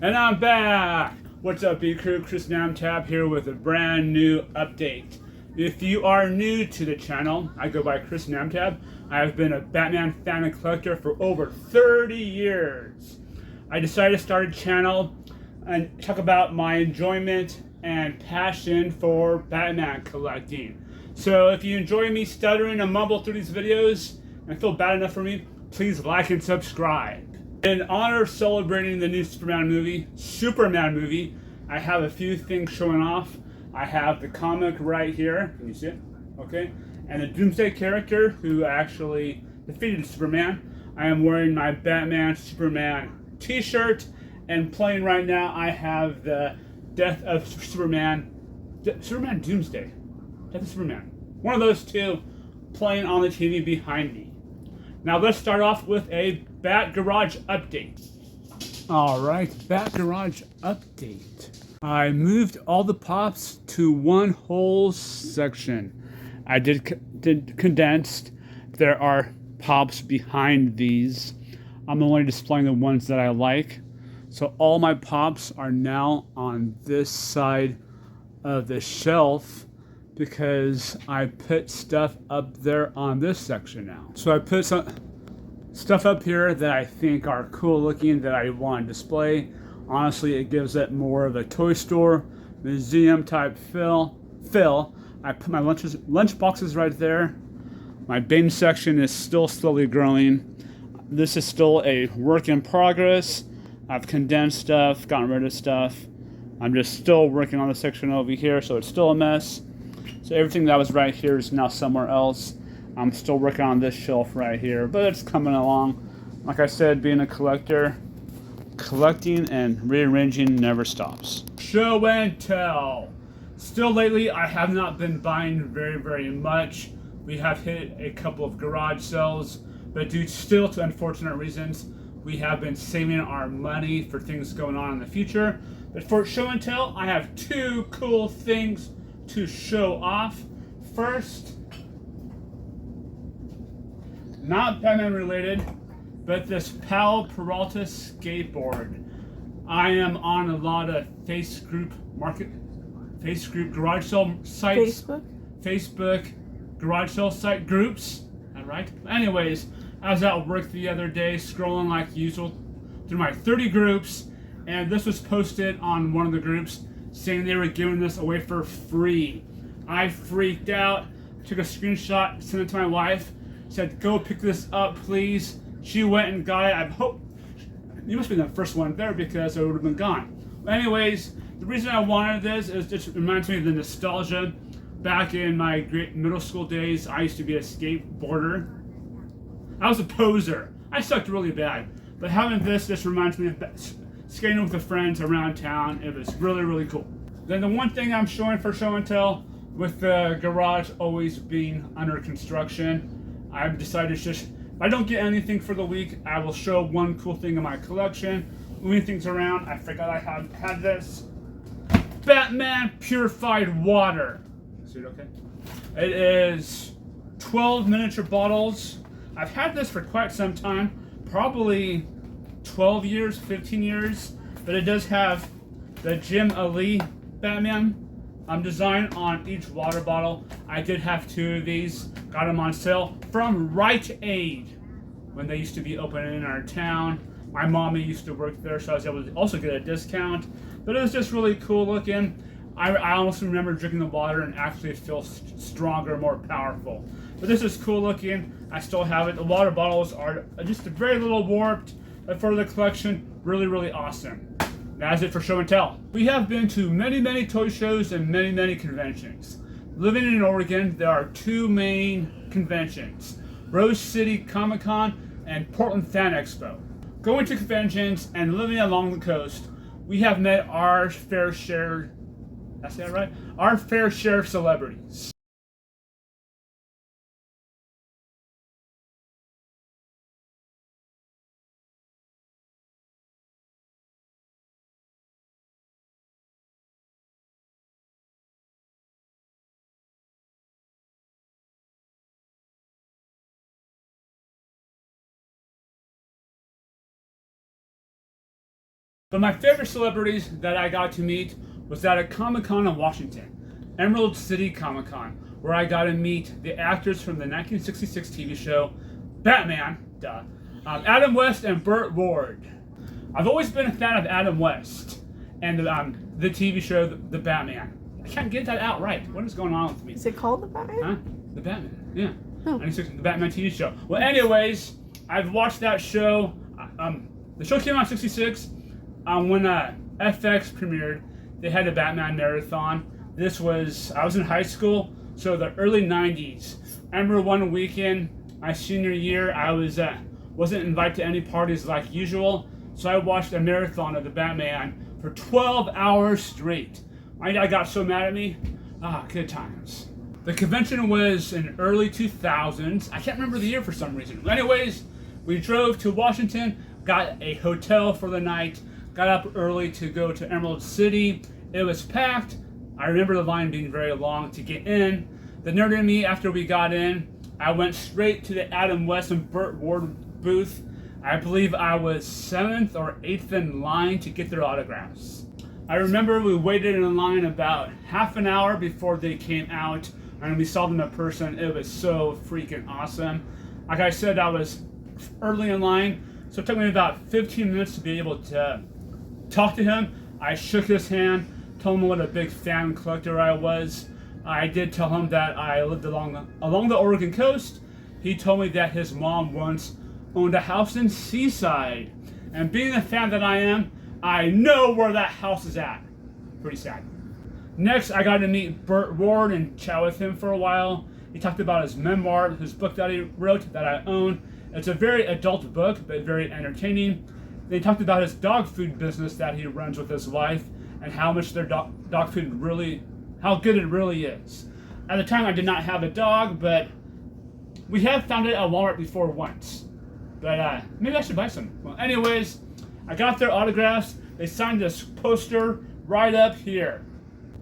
And I'm back! What's up, B-Krew? Chris Namtab here with a brand new update. If you are new to the channel, I go by Chris Namtab. I have been a Batman fan and collector for over 30 years. I decided to start a channel and talk about my enjoyment and passion for Batman collecting. So if you enjoy me stuttering and mumble through these videos and feel bad enough for me, please like and subscribe. In honor of celebrating the new Superman movie, I have a few things showing off. I have the comic right here. Can you see it? Okay. And the Doomsday character who actually defeated Superman. I am wearing my Batman Superman t-shirt, and playing right now I have the Death of Superman, Superman Doomsday. Death of Superman. One of those two playing on the TV behind me. Now let's start off with a Bat Garage update. Alright, Bat Garage update. I moved all the pops to one whole section. I did condensed. There are pops behind these. I'm only displaying the ones that I like. So all my pops are now on this side of the shelf because I put stuff up there on this section now. So I put some stuff up here that I think are cool looking that I want to display. Honestly, it gives it more of a toy store, museum type feel. I put my lunch boxes right there. My bin section is still slowly growing. This is still a work in progress. I've condensed stuff, gotten rid of stuff. I'm just still working on the section over here, so it's still a mess. So everything that was right here is now somewhere else. I'm still working on this shelf right here, but it's coming along. Like I said, being a collector, collecting and rearranging never stops. Show and tell. Still lately, I have not been buying very much. We have hit a couple of garage sales, but due still to unfortunate reasons, we have been saving our money for things going on in the future. But for show and tell, I have two cool things to show off. First, not Batman related, but this Pal Peralta skateboard. I am on a lot of Facebook garage sale sites. Facebook garage sale site groups. All right. Anyways, I was at work the other day scrolling like usual through my 30 groups, and this was posted on one of the groups saying they were giving this away for free. I freaked out, took a screenshot, sent it to my wife, said, "Go pick this up, please." She went and got it. I hope you must be the first one there because it would have been gone. Anyways, the reason I wanted this is just reminds me of the nostalgia. Back in my middle school days, I used to be a skateboarder. I was a poser. I sucked really bad. But having this just reminds me of skating with the friends around town. It was really cool. Then the one thing I'm showing for show and tell, with the garage always being under construction, I've decided just, if I don't get anything for the week, I will show one cool thing in my collection. Moving things around, I forgot I had this Batman purified water. See it okay? It is 12 miniature bottles. I've had this for quite some time, probably 12 years, 15 years, but it does have the Jim Ali Batman design on each water bottle. I did have two of these, got them on sale from Rite Aid when they used to be open in our town. My mommy used to work there, so I was able to also get a discount, but it was just really cool looking. I honestly remember drinking the water and actually feel stronger, more powerful. But this is cool looking. I still have it. The water bottles are just a very little warped, but for the collection, really awesome. That's it for show and tell. We have been to many toy shows and many conventions. Living in Oregon, there are two main conventions: Rose City Comic Con and Portland Fan Expo. Going to conventions and living along the coast, we have met our fair share, did I say that right? Our fair share of celebrities. But my favorite celebrities that I got to meet was at a Comic-Con in Washington, Emerald City Comic-Con, where I got to meet the actors from the 1966 TV show Batman, Adam West and Burt Ward. I've always been a fan of Adam West and the TV show The Batman. I can't get that out right. What is going on with me? Is it called The Batman? Huh? The Batman, yeah. Oh. The Batman TV show. Well, anyways, I've watched that show. The show came out in '66. When FX premiered, they had a Batman marathon. I was in high school, so the early '90s. I remember one weekend, my senior year, I wasn't invited to any parties like usual, so I watched a marathon of the Batman for 12 hours straight. My dad got so mad at me. Good times. The convention was in early 2000s. I can't remember the year for some reason. Anyways, we drove to Washington, got a hotel for the night, got up early to go to Emerald City. It was packed. I remember the line being very long to get in. The nerd in me, after we got in, I went straight to the Adam West and Burt Ward booth. I believe I was 7th or 8th in line to get their autographs. I remember we waited in line about half an hour before they came out, and we saw them in person. It was so freaking awesome. Like I said, I was early in line, so it took me about 15 minutes to be able to talk to him. I shook his hand, told him what a big fan collector I was. I did tell him that I lived along the Oregon coast. He told me that his mom once owned a house in Seaside. And being the fan that I am, I know where that house is at. Pretty sad. Next, I got to meet Burt Ward and chat with him for a while. He talked about his memoir, his book that he wrote that I own. It's a very adult book, but very entertaining. Then he talked about his dog food business that he runs with his wife and how much their dog food how good it really is. At the time, I did not have a dog, but we have found it at Walmart before once. But maybe I should buy some. Well, anyways, I got their autographs. They signed this poster right up here.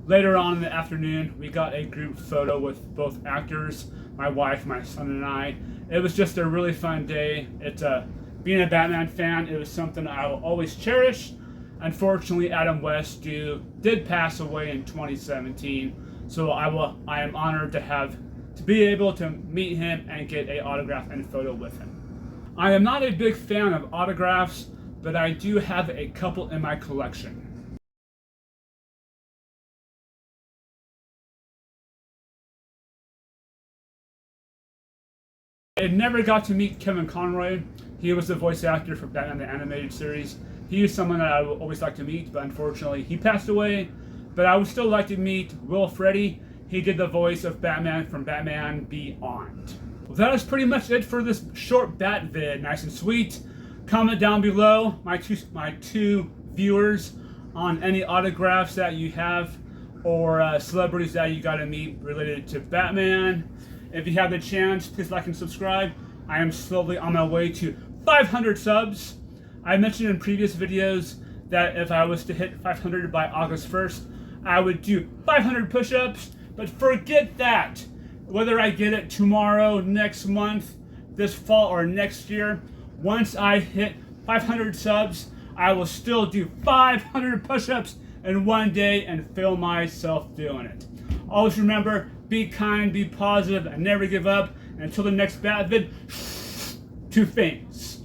Later on in the afternoon, we got a group photo with both actors, my wife, my son, and I. It was just a really fun day. Being a Batman fan, it was something I will always cherish. Unfortunately, Adam West did pass away in 2017, so I am honored to be able to meet him and get an autograph and photo with him. I am not a big fan of autographs, but I do have a couple in my collection. I never got to meet Kevin Conroy. He was the voice actor for Batman the Animated Series. He was someone that I would always like to meet, but unfortunately he passed away. But I would still like to meet Will Freddy. He did the voice of Batman from Batman Beyond. Well, that is pretty much it for this short Bat-Vid. Nice and sweet. Comment down below, my two viewers, on any autographs that you have or celebrities that you got to meet related to Batman. If you have the chance, please like and subscribe. I am slowly on my way to 500 subs. I mentioned in previous videos that if I was to hit 500 by August 1st, I would do 500 push-ups, but forget that. Whether I get it tomorrow, next month, this fall, or next year, once I hit 500 subs, I will still do 500 push-ups in one day and film myself doing it. Always remember, be kind, be positive, and never give up. And until the next Bat-Vid, 2 things.